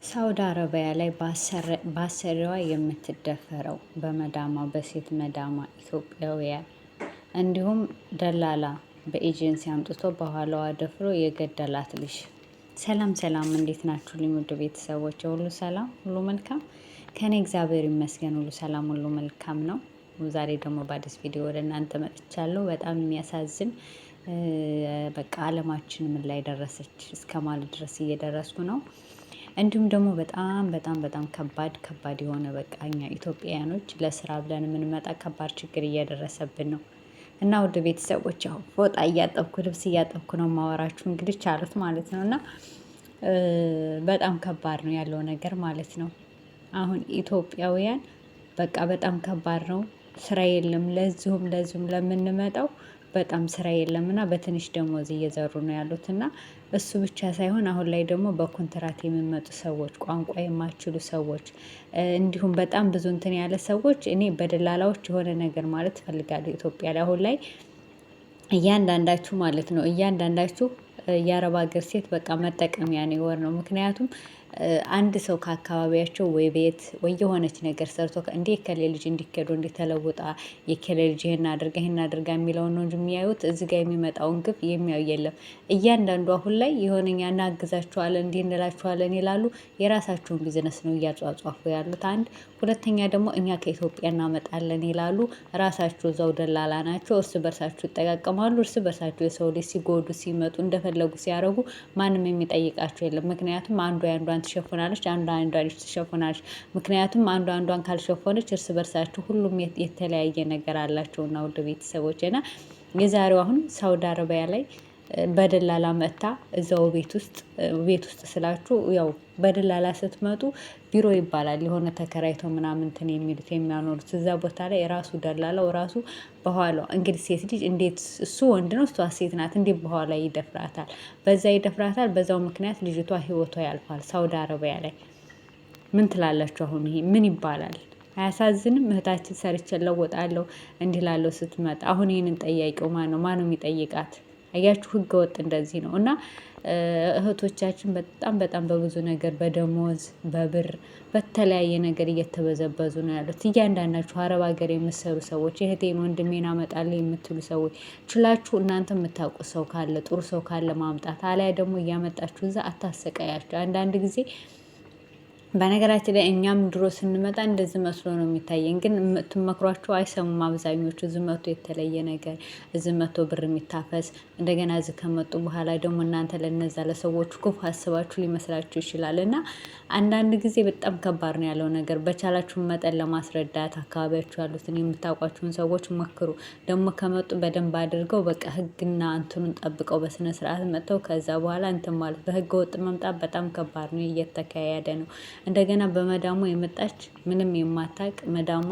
ሳውዲ አረቢያ ላይ በአሰሪዋ የምትደፈረው በመዳሟ በሴት መዳሟ ኢትዮጵያውያን እንዲሁም ደላላ በኤጀንሲ አምጥቶ በኋላዋ ደፍሮ የገደላት ልጅ። ሰላም ሰላም፣ እንዴት ናችሁ ልኝ ውድ ቤተሰቦች? ሁሉ ሰላም፣ ሁሉ መልካም ከኔ እግዚአብሔር ይመስገን፣ ሁሉ ሰላም፣ ሁሉ መልካም ነው። ዛሬ ደግሞ በአዲስ ቪዲዮ ወደ እናንተ መጥቻለሁ። በጣም የሚያሳዝን በቃ አለማችን ምን ላይ ደረሰች እስከ ማለት ድረስ እየደረሱ ነው። እንዲሁም ደግሞ በጣም ከባድ የሆነ በቃ እኛ ኢትዮጵያውያኖች ለስራ ብለን የምንመጣ ከባድ ችግር እየደረሰብን ነው። እና ውድ ቤተሰቦች ያው ፎጣ እያጠብኩ ልብስ እያጠብኩ ነው ማወራችሁ፣ እንግዲህ ቻሉት ማለት ነው። እና በጣም ከባድ ነው ያለው ነገር ማለት ነው። አሁን ኢትዮጵያውያን በቃ በጣም ከባድ ነው። ስራ የለም። ለዚሁም ለምንመጣው በጣም ስራ የለም እና በትንሽ ደሞዝ እየዘሩ ነው ያሉት። እና እሱ ብቻ ሳይሆን አሁን ላይ ደግሞ በኮንትራት የሚመጡ ሰዎች፣ ቋንቋ የማይችሉ ሰዎች፣ እንዲሁም በጣም ብዙ እንትን ያለ ሰዎች፣ እኔ በደላላዎች የሆነ ነገር ማለት እፈልጋለሁ። ኢትዮጵያ ላይ አሁን ላይ እያንዳንዳችሁ ማለት ነው እያንዳንዳችሁ የአረብ ሀገር ሴት በቃ መጠቀሚያ ነው የወር ነው። ምክንያቱም አንድ ሰው ከአካባቢያቸው ወይ ቤት ወይ የሆነች ነገር ሰርቶ እንዴ ከሌ ልጅ እንዲከዱ እንዲተለውጣ የከሌ ልጅ ይሄን አድርጋ የሚለውን ነው እንጂ የሚያዩት እዚህ ጋር የሚመጣውን ግፍ የሚያዩ የለም። እያንዳንዱ አሁን ላይ የሆነኛ እናግዛቸዋለን እንዲህ እንላቸዋለን ይላሉ። የራሳቸውን ቢዝነስ ነው እያጧጧፉ ያሉት። አንድ ሁለተኛ ደግሞ እኛ ከኢትዮጵያ እናመጣለን ይላሉ። ራሳቸው እዛው ደላላ ናቸው። እርስ በርሳቸው ይጠቃቀማሉ። እርስ በርሳቸው የሰው ልጅ ሲጎዱ ሲመጡ እንደፈለጉ ሲያደርጉ ማንም የሚጠይቃቸው የለም። ምክንያቱም አንዷ አንዷን ትሸፍናለች፣ አንዷን ትሸፍናለች። ምክንያቱም አንዷን ካልሸፈነች እርስ በርሳቸው ሁሉም የተለያየ ነገር አላቸውና ውድ ቤተሰቦች እና የዛሬው አሁን ሳውዲ አረቢያ ላይ በደላላ መጥታ እዛው ቤት ውስጥ ስላችሁ ያው በደላላ ስትመጡ ቢሮ ይባላል የሆነ ተከራይተው ምናምን እንትን የሚሉት የሚያኖሩት እዛ ቦታ ላይ ራሱ ደላላው ራሱ በኋላው እንግዲህ ሴት ልጅ እንዴት እሱ ወንድ ነው እሷ ሴት ናት፣ እንዴት በኋላ ይደፍራታል? በዛ ይደፍራታል። በዛው ምክንያት ልጅቷ ህይወቷ ያልፋል። ሳውዲ አረቢያ ላይ ምን ትላላችሁ? አሁን ይሄ ምን ይባላል? አያሳዝንም? እህታችን ሰርቼ እለወጣለሁ እንዲህ ላለው ስትመጣ አሁን ይህንን ጠያቂው ማን ነው? ማን ነው የሚጠይቃት? አያችሁ፣ ህገ ወጥ እንደዚህ ነው። እና እህቶቻችን በጣም በብዙ ነገር በደሞዝ በብር በተለያየ ነገር እየተበዘበዙ ነው ያሉት። እያንዳንዳችሁ አረብ ሀገር የምትሰሩ ሰዎች እህቴን ወንድሜን አመጣለሁ የምትሉ ሰዎች ችላችሁ እናንተ የምታውቁት ሰው ካለ ጥሩ ሰው ካለ ማምጣት፣ አሊያ ደግሞ እያመጣችሁ እዛ አታሰቃያቸው። አንዳንድ ጊዜ በነገራችን ላይ እኛም ድሮ ስንመጣ እንደዚህ መስሎ ነው የሚታየን፣ ግን የምትመክሯቸው አይሰሙም አብዛኞቹ። እዚህ መቶ የተለየ ነገር እዚህ መቶ ብር የሚታፈስ እንደገና እዚህ ከመጡ በኋላ ደግሞ እናንተ ለነዛ ለሰዎቹ ክፉ አስባችሁ ሊመስላችሁ ይችላል። እና አንዳንድ ጊዜ በጣም ከባድ ነው ያለው ነገር። በቻላችሁን መጠን ለማስረዳት አካባቢያችሁ ያሉትን የምታውቋቸውን ሰዎች ሞክሩ። ደግሞ ከመጡ በደንብ አድርገው በቃ ህግና እንትኑን ጠብቀው በስነ ስርዓት መጥተው ከዛ በኋላ እንትን ማለት። በህገ ወጥ መምጣት በጣም ከባድ ነው፣ እየተካሄደ ነው። እንደገና በመዳሟ የመጣች ምንም የማታቅ መዳሟ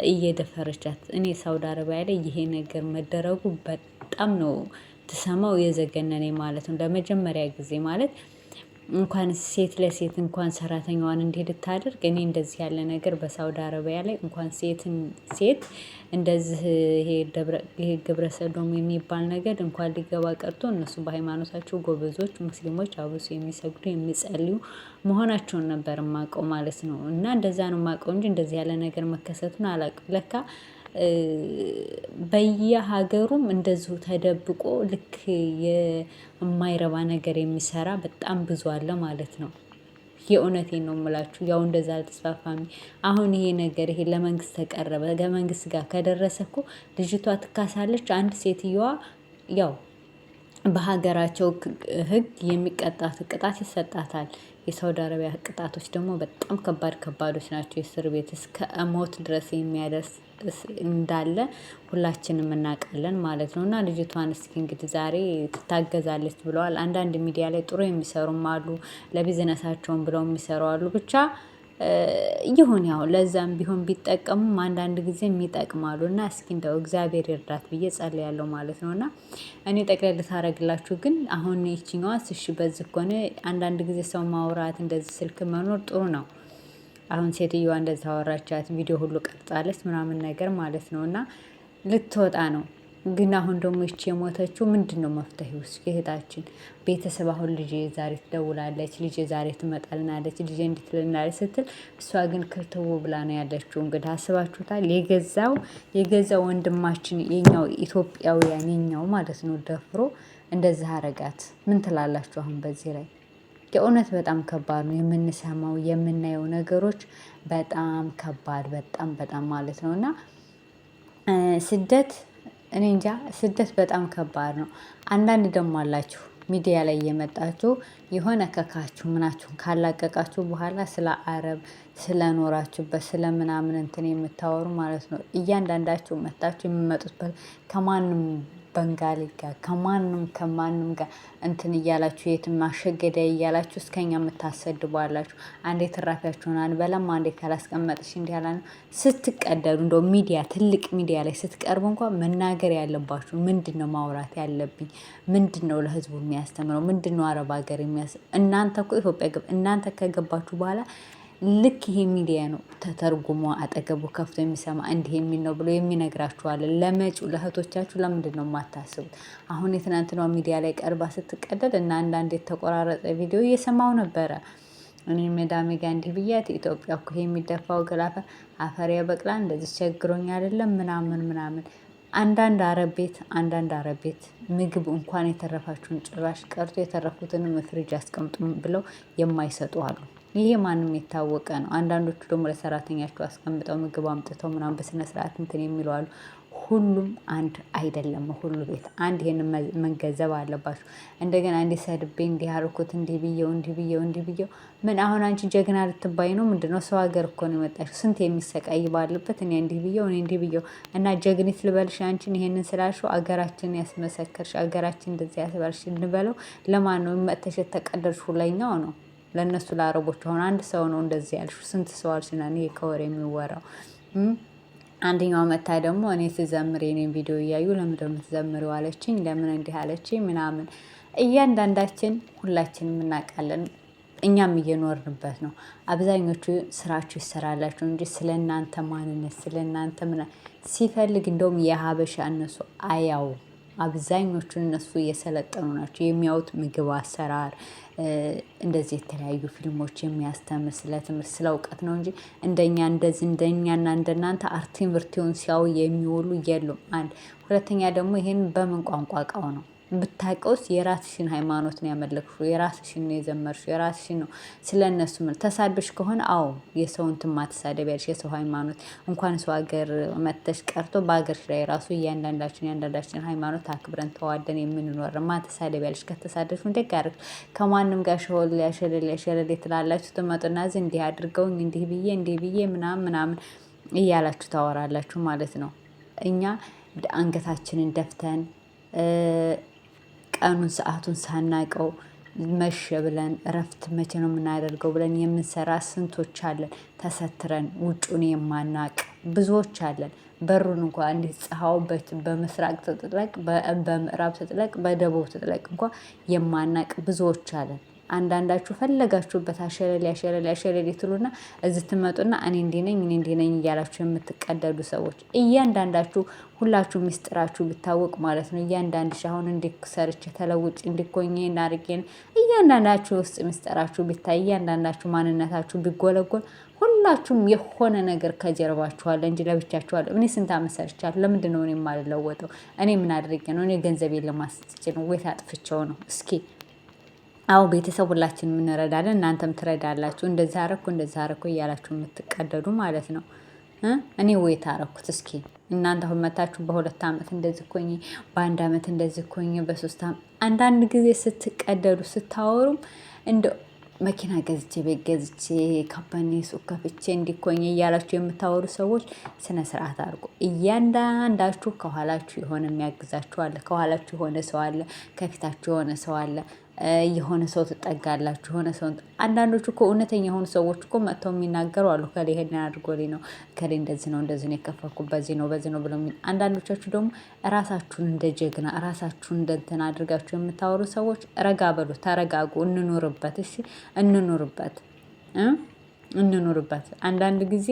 እየደፈረቻት። እኔ ሳውዲ አረቢያ ላይ ይሄ ነገር መደረጉ በጣም ነው ትሰማው የዘገነኔ ማለት ነው። ለመጀመሪያ ጊዜ ማለት እንኳን ሴት ለሴት እንኳን ሰራተኛዋን እንዲህ ልታደርግ እኔ እንደዚህ ያለ ነገር በሳውዲ አረቢያ ላይ እንኳን ሴት እንደዚህ ይሄ ግብረ ሰዶም የሚባል ነገር እንኳን ሊገባ ቀርቶ እነሱ በሃይማኖታቸው ጎበዞች ሙስሊሞች አብሶ የሚሰግዱ የሚጸልዩ መሆናቸውን ነበር የማውቀው ማለት ነው። እና እንደዛ ነው የማውቀው እንጂ እንደዚህ ያለ ነገር መከሰቱን አላውቅም። ለካ በየሀገሩም እንደዚሁ ተደብቆ ልክ የማይረባ ነገር የሚሰራ በጣም ብዙ አለ ማለት ነው። የእውነቴን ነው የምላችሁ። ያው እንደዛ አልተስፋፋም። አሁን ይሄ ነገር ይሄ ለመንግስት ተቀረበ፣ ከመንግስት ጋር ከደረሰ እኮ ልጅቷ ትካሳለች። አንድ ሴትየዋ ያው በሀገራቸው ህግ የሚቀጣት ቅጣት ይሰጣታል። የሳውዲ አረቢያ ቅጣቶች ደግሞ በጣም ከባዶች ናቸው። የእስር ቤት እስከ ሞት ድረስ የሚያደርስ እንዳለ ሁላችንም እናውቃለን ማለት ነው። እና ልጅቷን እስኪ እንግዲህ ዛሬ ትታገዛለች ብለዋል። አንዳንድ ሚዲያ ላይ ጥሩ የሚሰሩም አሉ፣ ለቢዝነሳቸውን ብለው የሚሰሩ አሉ። ብቻ ይሁን ያው ለዛም ቢሆን ቢጠቀሙም አንዳንድ ጊዜም ይጠቅማሉ። እና እስኪ እንደው እግዚአብሔር ይርዳት ብዬ ጸልያለሁ ማለት ነው። እና እኔ ጠቅለል ታደርግላችሁ ግን አሁን ይችኛዋስ እሺ በዚህ ከሆነ አንዳንድ ጊዜ ሰው ማውራት እንደዚህ ስልክ መኖር ጥሩ ነው። አሁን ሴትዮዋ እንደዛ አወራቻት ቪዲዮ ሁሉ ቀርጻለች ምናምን ነገር ማለት ነው። እና ልትወጣ ነው ግን አሁን ደግሞ ይቺ የሞተችው ምንድን ነው መፍትሄው? እስኪ እህታችን ቤተሰብ አሁን ልጄ ዛሬ ትደውላለች፣ ልጄ ዛሬ ትመጣልናለች፣ ልጄ እንዲህ ትልናለች ስትል እሷ ግን ክትው ብላ ነው ያለችው። እንግዲህ አስባችሁታል? የገዛው ወንድማችን የኛው ኢትዮጵያውያን የኛው ማለት ነው ደፍሮ እንደዚህ አረጋት። ምን ትላላችሁ አሁን በዚህ ላይ? የእውነት በጣም ከባድ ነው። የምንሰማው የምናየው ነገሮች በጣም ከባድ በጣም ማለት ነው። እና ስደት እኔ እንጃ ስደት በጣም ከባድ ነው። አንዳንድ ደግሞ አላችሁ ሚዲያ ላይ እየመጣችሁ የሆነ ከካችሁ ምናችሁን ካላቀቃችሁ በኋላ ስለ አረብ ስለኖራችሁበት ስለምናምን እንትን የምታወሩ ማለት ነው። እያንዳንዳችሁ መጣችሁ የሚመጡበት ከማንም በንጋሊ ጋር ከማንም ጋር እንትን እያላችሁ የትም ማሸገዳ እያላችሁ እስከኛ የምታሰድቡ አላችሁ። አንዴ ትራፊያችሁን አንበላም፣ አንዴ ካላስቀመጥሽ እንዲህ ያላ ነው ስትቀደዱ። እንደው ሚዲያ ትልቅ ሚዲያ ላይ ስትቀርቡ እንኳን መናገር ያለባችሁ ምንድን ነው? ማውራት ያለብኝ ምንድን ነው? ለህዝቡ የሚያስተምረው ምንድን ነው? አረብ ሀገር እናንተ እኮ ኢትዮጵያ እናንተ ከገባችሁ በኋላ ልክ ይሄ ሚዲያ ነው ተተርጉሞ አጠገቡ ከፍቶ የሚሰማ እንዲህ የሚል ነው ብሎ የሚነግራችኋለን። ለመጪው ለእህቶቻችሁ ለምንድን ነው የማታስቡት? አሁን የትናንትናው ሚዲያ ላይ ቀርባ ስትቀደድ እና አንዳንድ የተቆራረጠ ቪዲዮ እየሰማው ነበረ። እኔ ሜዳሜ ጋ እንዲህ ብያት ኢትዮጵያ እኮ የሚደፋው ገላፈ አፈር ያበቅላል እንደዚህ ቸግሮኝ አይደለም ምናምን አንዳንድ አረብ ቤት ምግብ እንኳን የተረፋችሁን ጭራሽ ቀርቶ የተረፉትንም ፍሪጅ አስቀምጡ ብለው የማይሰጡ አሉ። ይሄ ማንም የታወቀ ነው። አንዳንዶቹ ደግሞ ለሰራተኛቸው አስቀምጠው ምግብ አምጥተው ምናምን በስነ ስርዓት እንትን የሚሉ አሉ። ሁሉም አንድ አይደለም። ሁሉ ቤት አንድ ይሄንን መገንዘብ አለባችሁ። እንደገና እንዲህ ሰድቤ እንዲህ አልኩት እንዲህ ብየው ምን አሁን አንቺ ጀግና ልትባይ ነው? ምንድነው? ሰው ሀገር እኮ ነው የመጣሽው። ስንት የሚሰቃይ ባለበት እኔ እንዲህ ብየው እና ጀግኒት ልበልሽ አንቺን ይሄንን ስላልሽው አገራችን ያስመሰከርሽ አገራችን እንደዚህ ያስባልሽ እንበለው። ለማን ነው መጥተሽ የተቀደድሽው? ላይኛው ነው ለእነሱ ለአረቦች። አሁን አንድ ሰው ነው እንደዚህ ያልሽው። ስንት ሰው አልሽና ይሄ ከወሬ የሚወራው። አንደኛው መታ ደግሞ እኔ ስዘምር የኔን ቪዲዮ እያዩ ለምንድነው የምትዘምሪው አለችኝ። ለምን እንዲህ አለችኝ ምናምን። እያንዳንዳችን ሁላችንም እናውቃለን። እኛም እየኖርንበት ነው። አብዛኞቹ ስራችሁ ይሰራላችሁ እንጂ ስለ እናንተ ማንነት ስለ እናንተ ሲፈልግ እንደውም የሀበሻ እነሱ አያው አብዛኞቹን እነሱ እየሰለጠኑ ናቸው። የሚያዩት ምግብ አሰራር እንደዚህ የተለያዩ ፊልሞች የሚያስተምር ስለ ትምህርት ስለ እውቀት ነው እንጂ እንደኛና እንደናንተ አርቲን ብርቲውን ሲያዩ የሚውሉ የሉም። አንድ ሁለተኛ ደግሞ ይሄን በምን ቋንቋ ቃው ነው ብታውቀውስ? የራስሽን ሃይማኖት ነው ያመለክሽው፣ የራስሽን ነው የዘመርሽው፣ የራስሽን ነው። ስለነሱ ምን ተሳድበሽ ከሆነ አዎ የሰውን ትማ ተሳደቢያለሽ። የሰው ሃይማኖት እንኳን ሰው ሀገር መተሽ ቀርቶ በሀገርሽ ላይ ራሱ እያንዳንዳችን ሃይማኖት አክብረን ተዋደን የምንኖር ማ ተሳደቢያለሽ። ከተሳደብሽ እንደ ጋር ከማንም ጋር ሸለሌ ትላላችሁ። ትመጡና እዚህ እንዲህ አድርገውኝ እንዲህ ብዬ ምናምን እያላችሁ ታወራላችሁ ማለት ነው። እኛ አንገታችንን ደፍተን ቀኑን ሰአቱን ሳናቀው መሸ ብለን እረፍት መቼ ነው የምናደርገው ብለን የምንሰራ ስንቶች አለን። ተሰትረን ውጩን የማናቅ ብዙዎች አለን። በሩን እንኳን እንዲህ ፀሐው በምስራቅ ትጥለቅ በምዕራብ ትጥለቅ በደቡብ ትጥለቅ እንኳን የማናቅ ብዙዎች አለን። አንዳንዳችሁ ፈለጋችሁበት አሸለሌ ትሉና እዚህ ትመጡና እኔ እንዲህ ነኝ እያላችሁ የምትቀደዱ ሰዎች እያንዳንዳችሁ ሁላችሁ ሚስጥራችሁ ቢታወቅ ማለት ነው። እያንዳንድሽ አሁን እንዲሰርች ተለውጭ እንዲኮኝ እናርጌን እያንዳንዳችሁ ውስጥ ሚስጥራችሁ ቢታይ እያንዳንዳችሁ ማንነታችሁ ቢጎለጎል ሁላችሁም የሆነ ነገር ከጀርባችኋል እንጂ ለብቻችኋል። እኔ ስንት አመት ሰርቻለሁ። ለምንድን ነው እኔ የማልለወጠው? እኔ ምን አድርጌ ነው? እኔ ገንዘቤን ለማስጥቼ ነው ወይ አጥፍቼው ነው? እስኪ አዎ ቤተሰብ ሁላችንም እንረዳለን። እናንተም ትረዳላችሁ። እንደዛ አረኩ እያላችሁ የምትቀደዱ ማለት ነው። እኔ ወይ ታረኩት? እስኪ እናንተ አሁን መታችሁ በ2 አመት እንደዚህ ኮኝ፣ በ1 አመት እንደዚህ ኮኝ፣ በ3 አመት አንዳንድ ጊዜ ስትቀደዱ ስታወሩም እንደ መኪና ገዝቼ ቤት ገዝቼ ካምፓኒ ሱቅ ከፍቼ እንዲኮኝ እያላችሁ የምታወሩ ሰዎች ስነ ስርዓት አድርጉ። እያንዳንዳችሁ ከኋላችሁ የሆነ የሚያግዛችሁ አለ። ከኋላችሁ የሆነ ሰው አለ። ከፊታችሁ የሆነ ሰው አለ። የሆነ ሰው ትጠጋላችሁ። የሆነ ሰው አንዳንዶቹ እኮ እውነተኛ የሆኑ ሰዎች እኮ መጥተው የሚናገሩ አሉ። ከሌ ይሄን አድርጎልኝ ነው፣ ከሌ እንደዚህ ነው የከፈኩት በዚህ ነው ብለው አንዳንዶቻችሁ ደግሞ ራሳችሁን እንደ ጀግና ራሳችሁን እንደ እንትን አድርጋችሁ የምታወሩ ሰዎች ረጋ በሉ፣ ተረጋጉ፣ እንኑርበት። እሺ እንኑርበት። እንኑርበት። አንዳንድ ጊዜ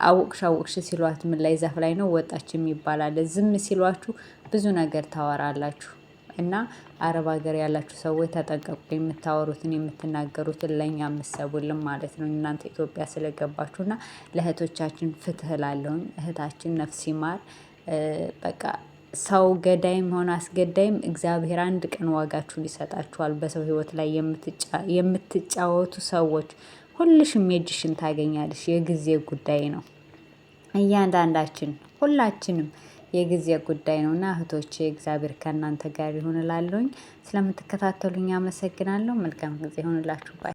አወቅሽ ሲሏት ምን ላይ ዛፍ ላይ ነው ወጣች የሚባል አለ። ዝም ሲሏችሁ ብዙ ነገር ታወራላችሁ። እና አረብ ሀገር ያላችሁ ሰዎች ተጠንቀቁ። የምታወሩትን የምትናገሩትን ለእኛ የምትሰቡልን ማለት ነው። እናንተ ኢትዮጵያ ስለገባችሁ እና ለእህቶቻችን ፍትህ እላለሁኝ። እህታችን ነፍስ ይማር። በቃ ሰው ገዳይም ሆነ አስገዳይም እግዚአብሔር አንድ ቀን ዋጋችሁን ይሰጣችኋል። በሰው ህይወት ላይ የምትጫወቱ ሰዎች ሁልሽም የእጅሽን ታገኛለሽ። የጊዜ ጉዳይ ነው። እያንዳንዳችን ሁላችንም የጊዜ ጉዳይ ነው እና እህቶቼ እግዚአብሔር ከእናንተ ጋር ይሁን እላለሁኝ። ስለምትከታተሉኝ አመሰግናለሁ። መልካም ጊዜ ይሁንላችሁ። ባይ